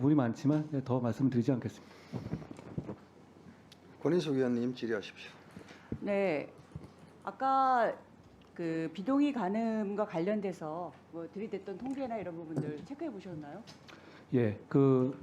부분이 많지만 더 말씀드리지 않겠습니다. 권인숙 의원님 질의하십시오. 네, 아까 그 비동의 간음과 관련돼서 뭐 들이댔던 통계나 이런 부분들 체크해 보셨나요? 예, 그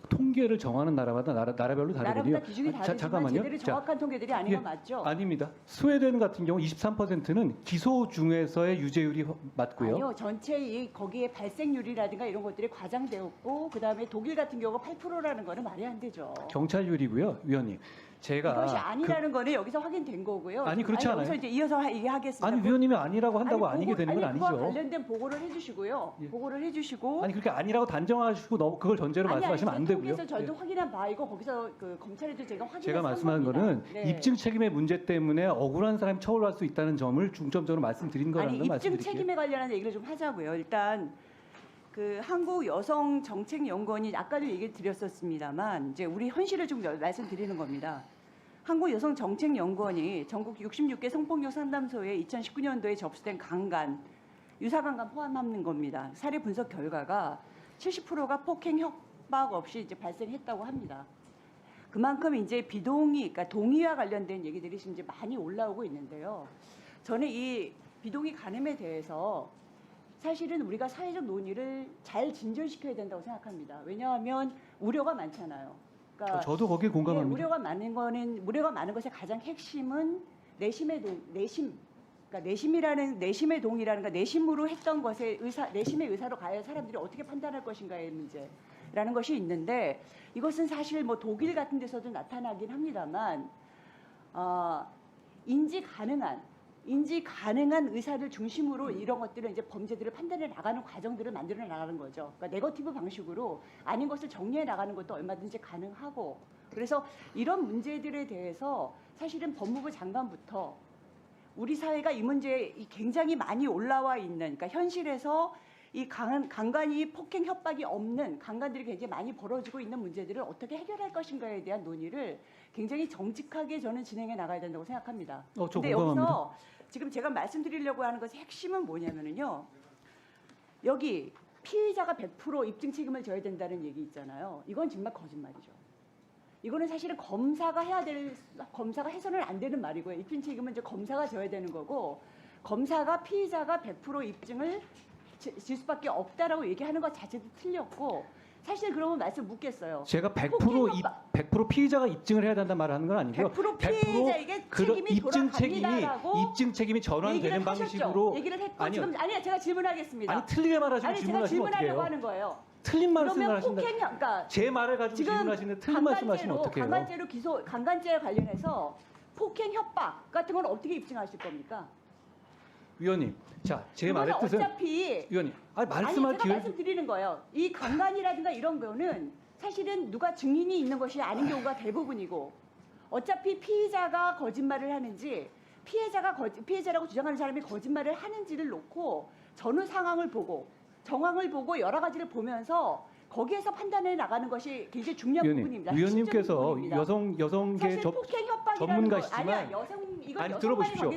통계를 정하는 나라마다 나라별로 다르거든요. 나라마다 기준이 다르지만 잠깐만요. 제대로 정확한 통계들이 아닌 건 예, 맞죠? 아닙니다. 스웨덴 같은 경우 23%는 기소 중에서의 유죄율이 맞고요. 아니요, 전체 이 거기에 발생률이라든가 이런 것들이 과장되었고 그다음에 독일 같은 경우가 8%라는 거는 말이 안 되죠. 경찰률이고요, 위원님. 제가 이것이 아니라는 거는 여기서 확인된 거고요. 아니, 그렇지 않아요. 여기서 이제 이어서 얘기하겠습니다. 아니 위원님이 아니라고 한다고 아니, 아니게 되는 건 그거와 아니죠. 관련된 보고를 해주시고요. 예. 보고를 해주시고. 아니 그렇게 아니라고 단정하시고 그걸 전제로 말씀하시면 안 되고요. 통계에서 저도 예. 확인한 바이고 거기서 그 검찰에도 제가 확인한 제가 말씀하는 거는 네. 입증 책임의 문제 때문에 억울한 사람이 처벌할 수 있다는 점을 중점적으로 말씀드린 거라는 아니 걸 입증 말씀드릴게요. 책임에 관련한 얘기를 좀 하자고요. 일단 그 한국 여성 정책 연구원이 아까도 얘기 드렸었습니다만 이제 우리 현실을 좀 말씀드리는 겁니다. 한국 여성 정책 연구원이 전국 66개 성폭력 상담소에 2019년도에 접수된 강간, 유사 강간 포함하는 겁니다. 사례 분석 결과가 70%가 폭행 협박 없이 이제 발생했다고 합니다. 그만큼 이제 비동의, 그러니까 동의와 관련된 얘기들이 지금 이제 많이 올라오고 있는데요. 저는 이 비동의 간음에 대해서 사실은 우리가 사회적 논의를 잘 진전시켜야 된다고 생각합니다. 왜냐하면 우려가 많잖아요. 그러니까 저도 거기에 공감합니다. 우려가 많은 것의 가장 핵심은 내심의 동의라는 거, 내심으로 했던 것에 내심의 의사로 가야 사람들이 어떻게 판단할 것인가의 문제라는 것이 있는데 이것은 사실 뭐 독일 같은 데서도 나타나긴 합니다만 인지 가능한 의사를 중심으로 이런 것들을 이제 범죄들을 판단해 나가는 과정들을 만들어 나가는 거죠. 그러니까 네거티브 방식으로 아닌 것을 정리해 나가는 것도 얼마든지 가능하고 그래서 이런 문제들에 대해서 사실은 법무부 장관부터 우리 사회가 이 문제에 굉장히 많이 올라와 있는 그러니까 현실에서 이 강간이 폭행 협박이 없는 강간들이 굉장히 많이 벌어지고 있는 문제들을 어떻게 해결할 것인가에 대한 논의를 굉장히 정직하게 저는 진행해 나가야 된다고 생각합니다. 그런데 여기서 지금 제가 말씀드리려고 하는 것의 핵심은 뭐냐면요. 여기 피의자가 100% 입증 책임을 져야 된다는 얘기 있잖아요. 이건 정말 거짓말이죠. 이거는 사실은 검사가 해서는 안 되는 말이고요. 입증 책임은 이제 검사가 져야 되는 거고 검사가 피의자가 100% 입증을 질 수밖에 없다라고 얘기하는 것 자체도 틀렸고 사실 그러면 말씀 묻겠어요. 제가 100% 피의자가 입증을 해야 된다는 말을 하는 건 아니고요. 100% 피해자에게 책임이 입증 책임이 전환되는 방식으로 얘기를 했고 아니요. 지금 아니요 제가 질문하겠습니다. 아니 틀리게 말하시고 제가 질문하시면 질문하려고 어떡해요? 하는 거예요. 틀린 말씀을 그러면 하신다. 그러니까 제 말을 가지고 질문하시는데 틀린 말씀하시면 어떡해요? 강간죄에 관련해서 폭행 협박 같은 건 어떻게 입증하실 겁니까? 위원님, 자, 제 말의 뜻은 어차피 위원님, 말씀할 제가 기회 말씀드리는 거예요. 이 강간이라든가 이런 거는 사실은 누가 증인이 있는 것이 아닌 경우가 대부분이고 어차피 피의자가 거짓말을 하는지 피해자라고 주장하는 사람이 거짓말을 하는지를 놓고 전후 상황을 보고 정황을 보고 여러 가지를 보면서 거기에서 판단해 나가는 것이 굉장히 중요한 부분입니다. 위원님께서 여성계 전문가시지만 아니 들어보십시오.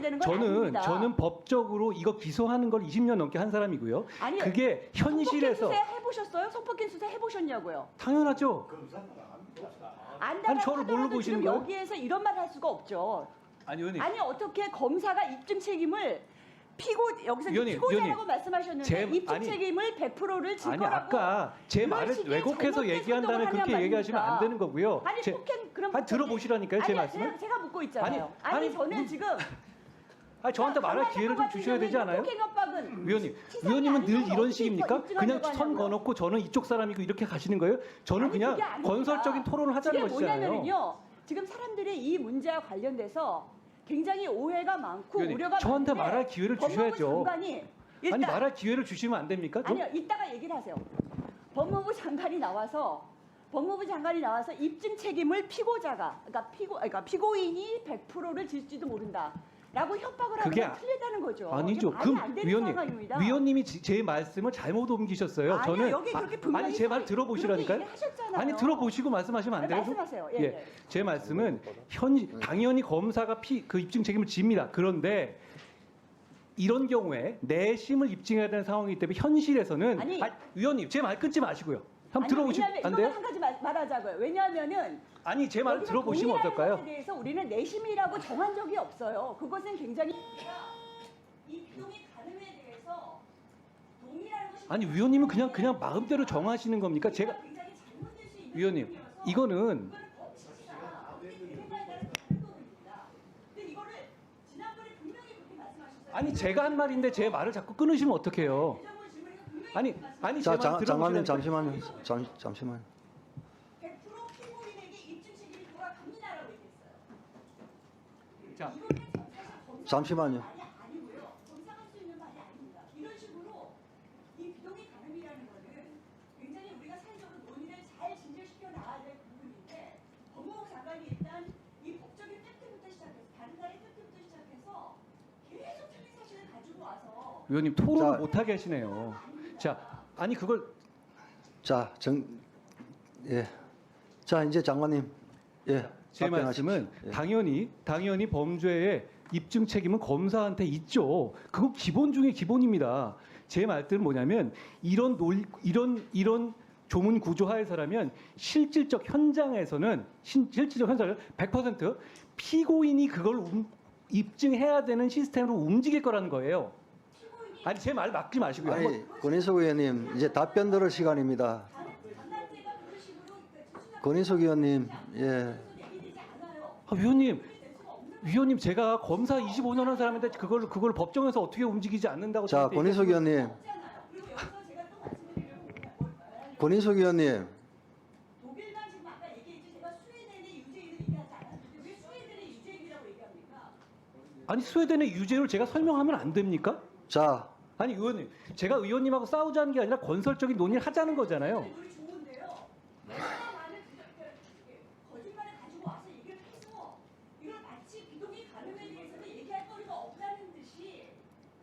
저는 법적으로 이거 기소하는 걸 20년 넘게 한 사람이고요. 아니, 그게 현실에서 성폭행 수사 해보셨어요? 성폭행 수사 해보셨냐고요? 당연하죠. 안다고 저를 뭘로 하더라도 보시는 지금 거예요? 여기에서 이런 말 할 수가 없죠. 아니 위원님. 아니 어떻게 검사가 입증 책임을 여기서 피고자라고 말씀하셨는데 입증 책임을 100%를 질 거라고 아까 제 말을 왜곡해서 얘기한다는 그렇게 얘기하시면 안 되는 거고요. 아니 폭행 그럼 들어보시라니까요 제 말씀을. 제가 묻고 있잖아요. 저는 지금 저한테 말할 기회를 좀 주셔야 되지 않아요? 폭행 협박은 위원님은 늘 이런 식입니까? 그냥 선 거놓고 저는 이쪽 사람이고 이렇게 가시는 거예요? 저는 그냥 건설적인 토론을 하자는 것이잖아요. 뭐냐면요. 지금 사람들이 이 문제와 관련돼서 굉장히 오해가 많고 우려가 저한테 많은데 말할 기회를 주셔야죠. 아니 말할 기회를 주시면 안 됩니까? 아니요. 이따가 얘기를 하세요. 법무부 장관이 나와서 입증 책임을 그러니까 피고인이 100%를 질지도 모른다. 라고 협박을 하는 건 틀리다는 거죠. 아니죠. 그럼 위원님이 제 말씀을 잘못 옮기셨어요. 아니요, 저는 여기 그렇게 분명히 제 말 들어보시라니까요. 아니 들어보시고 말씀하시면 안 돼요? 말씀하세요. 제 말씀은 당연히 검사가 그 입증 책임을 집니다. 그런데 이런 경우에 내심을 입증해야 되는 상황이기 때문에 현실에서는 위원님 제 말 끊지 마시고요. 한번 들어보시면 안 이거는 돼요? 한 가지 말하자고요. 왜냐하면은 아니 제 말 여기서 들어보시면 동의라는 어떨까요? 것에 대해서 우리는 내심이라고 정한 적이 없어요. 그것은 굉장히 이 비동의 가늠에 대해서 동의라는 것이 아니 위원님은 그냥 마음대로 정하시는 겁니까? 제가 굉장히 잘못될 수 있는 위원님 부분이어서 이거는 이거는 법칙이다. 어떻게 되는가에 따른 다른 부분입니다. 근데 이거를 지난번에 분명히 그렇게 말씀하셨어요. 아니 제가 한 말인데 제 말을 자꾸 끊으시면 어떡해요? 대정부 질문에서 분명히 아니 그렇게 아니 자, 제말 장관님 들어보시라니까요. 잠시만요. 100% 피고인에게 입증 책임이 돌아갑니다라고 얘기했어요. 자, 이거는 사실 검사 잠시만요. 말이 아니고요. 검사할 수 있는 말이 아닙니다. 이런 식으로 이 비동의 가늠이라는 거는 굉장히 우리가 사회적으로 논의를 잘 진전시켜 나가야 될 부분인데 법무부 장관이 일단 이 법적인 팩트부터 시작해서 다른 나라의 팩트부터 시작해서 계속 틀린 사실을 가지고 와서 위원님 토론을 자. 못하게 하시네요. 자, 아니 그걸 자, 예. 자, 이제 장관님. 예. 제 답변하십시오. 말씀은 예. 당연히 범죄의 입증 책임은 검사한테 있죠. 그거 기본 중에 기본입니다. 제 말들은 뭐냐면 이런 조문 구조하에서라면 실질적 현장에서는 100% 피고인이 그걸 입증해야 되는 시스템으로 움직일 거라는 거예요. 아니 제 말 막지 마시고요. 한번 아니, 권인숙 의원님, 이제 답변 들을 시간입니다. 권인숙 의원님, 예. 위원님 제가 검사 25년 한 사람인데 그걸 법정에서 어떻게 움직이지 않는다고 자, 저한테 권인숙 의원님. 권인숙 의원님. 독일만 지금 아까 얘기했죠. 제가 스웨덴의 유죄인을 얘기하지 않았는데 왜 스웨덴의 유죄인이라고 얘기합니까? 아니 스웨덴의 유죄를 제가 설명하면 안 됩니까? 자, 아니 의원님 제가 의원님하고 싸우자는 게 아니라 건설적인 논의를 하자는 거잖아요. 우리 좋은데요. 하나만을 거짓말을 가지고 와서 얘기를 해서 이걸 마치 비동의 가늠에 대해서는 얘기할 거리가 없다는 듯이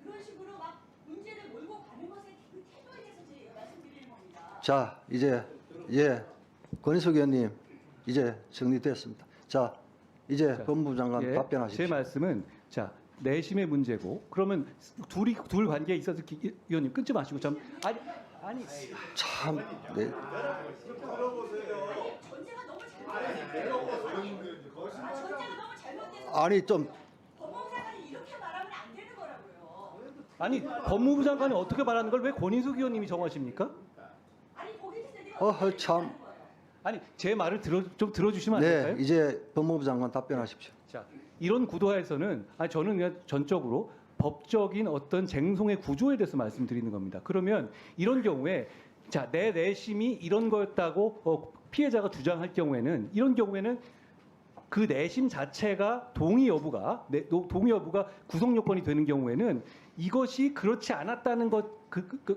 그런 식으로 막 문제를 몰고 가는 것에 그 태도에 대해서 제가 말씀드리는 겁니다. 자, 이제 예. 권인숙 의원님, 이제 정리됐습니다. 자, 이제 자, 법무부 장관 예, 답변하십시오. 제 말씀은 자 내심의 문제고 그러면 둘 관계에 있어서 의원님 끊지 마시고 좀 아니 참, 네. 전제가 너무 잘못돼서 아니 좀 법무장관이 이렇게 말하면 안 되는 거라고요. 아니 법무부 장관이 어떻게 말하는 걸 왜 권인숙 의원님이 정하십니까? 아니 거기서 내가 참. 아니 제 말을 좀 들어주시면 안 네, 될까요? 이제 법무부 장관 답변하십시오. 자, 이런 구도하에서는 저는 그냥 전적으로 법적인 어떤 쟁송의 구조에 대해서 말씀드리는 겁니다. 그러면 이런 경우에 자, 내 내심이 이런 거였다고 피해자가 주장할 경우에는 이런 경우에는 그 내심 자체가 동의 여부가 구성 요건이 되는 경우에는 이것이 그렇지 않았다는 것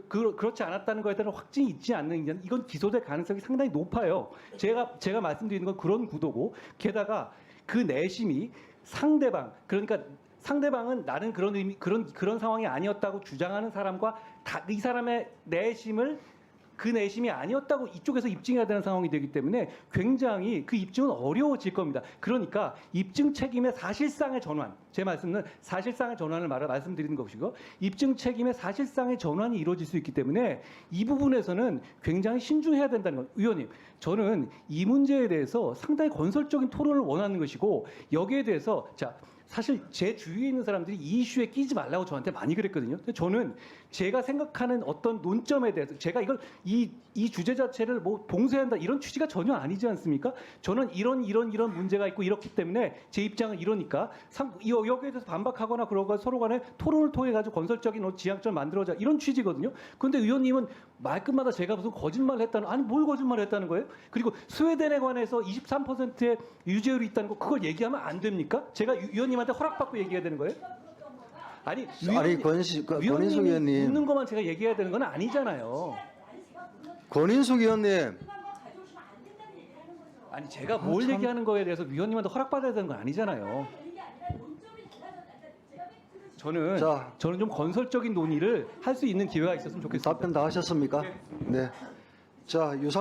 그렇지 않았다는 것에 대한 확증이 있지 않는 이건 기소될 가능성이 상당히 높아요. 제가 말씀드리는 건 그런 구도고 게다가 그 내심이 상대방 그러니까 상대방은 나는 그런 상황이 아니었다고 주장하는 사람과 이 사람의 내심을 그 내심이 아니었다고 이쪽에서 입증해야 되는 상황이 되기 때문에 굉장히 그 입증은 어려워질 겁니다. 그러니까 입증 책임의 사실상의 전환, 제 말씀은 사실상의 전환을 말씀드리는 것이고 입증 책임의 사실상의 전환이 이루어질 수 있기 때문에 이 부분에서는 굉장히 신중해야 된다는 것. 의원님, 저는 이 문제에 대해서 상당히 건설적인 토론을 원하는 것이고 여기에 대해서 사실 제 주위에 있는 사람들이 이 이슈에 끼지 말라고 저한테 많이 그랬거든요. 근데 저는 제가 생각하는 어떤 논점에 대해서 제가 이 주제 자체를 뭐 봉쇄한다 이런 취지가 전혀 아니지 않습니까? 저는 이런 문제가 있고 이렇기 때문에 제 입장은 이러니까 여기에 대해서 반박하거나 그러고 서로 간에 토론을 통해 가지고 건설적인 지향점을 만들어자 이런 취지거든요. 그런데 의원님은 말끝마다 제가 무슨 거짓말을 했다는 아니 뭘 거짓말을 했다는 거예요? 그리고 스웨덴에 관해서 23%의 유죄율이 있다는 거 그걸 얘기하면 안 됩니까? 제가 위원님한테 허락받고 얘기해야 되는 거예요? 아니 권인숙 위원님이 의원님, 묻는 것만 제가 얘기해야 되는 건 아니잖아요. 권인숙 의원님, 아니 제가 뭘 얘기하는 거에 대해서 위원님한테 허락받아야 되는 건 아니잖아요. 저는 좀 건설적인 논의를 할 수 있는 기회가 있었으면 좋겠습니다. 답변 다 하셨습니까? 네. 자,